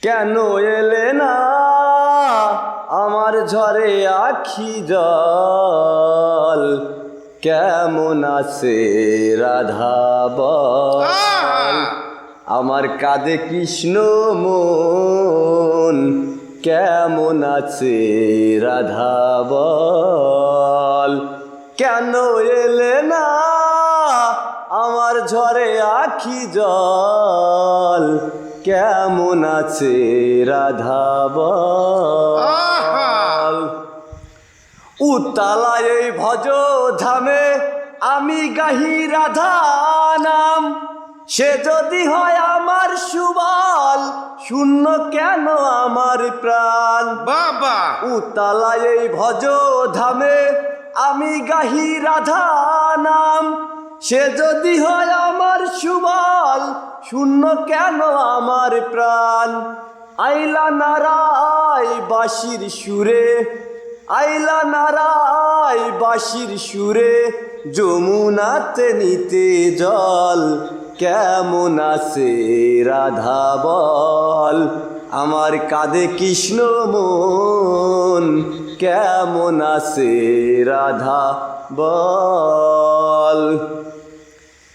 কেন এলে না আমার ঝরে আখি জল, কেমন আছে রাধা বল। আমার কাঁধে কৃষ্ণ মন, কেমন আছে রাধা বল। কেন এলে না আমার ঝরে আখি জল, কেমন আছে রাধা বল। উতালায় এই ভজ ধামে আমি গাহি রাধা নাম, সে যদি হয় আমার সুবল, শূন্য কেন আমার প্রাণ। বাবা উতালায় এই ভজ ধামে আমি গাহি রাধা নাম, সে যদি হয় আমার সুবল, শূন্য কেন আমার প্রাণ। আইলা নারায় বাঁশির সুরে, আইলা নারায় বাঁশির সুরে, যমুনাতে নিতে জল, কেমন আছে রাধা বল। আমার কাঁধে কৃষ্ণ মন, কেমন আছে রাধা বল।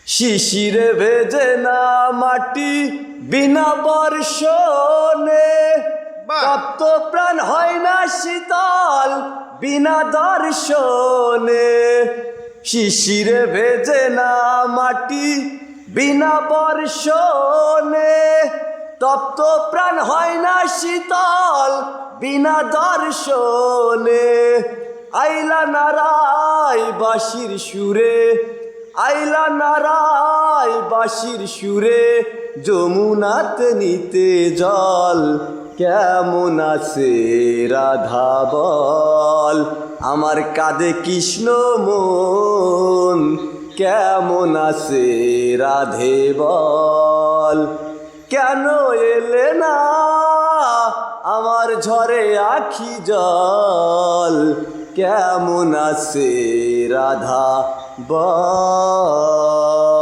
শিশিরে ভেজে না মাটি বিনা বর্ষণে, তপ্ত প্রাণ হয় না শীতল বিনা দর্শনে। শিশিরে ভেজে না মাটি বিনা বর্ষণে, তপ্ত প্রাণ হয় না শীতল বিনা দর্শনে। আইলা নারায় বাঁশির সুরে, আইলা নারায় বাঁশির সুরে, যমুনাতে নিতে জল, কেমন আছে রাধা বল। আমার কাঁধে কৃষ্ণ মন, কেমন আছে রাধে বল। কেন এলে না আমার ঝরে আখি জল, কেমন আছে রাধা বল।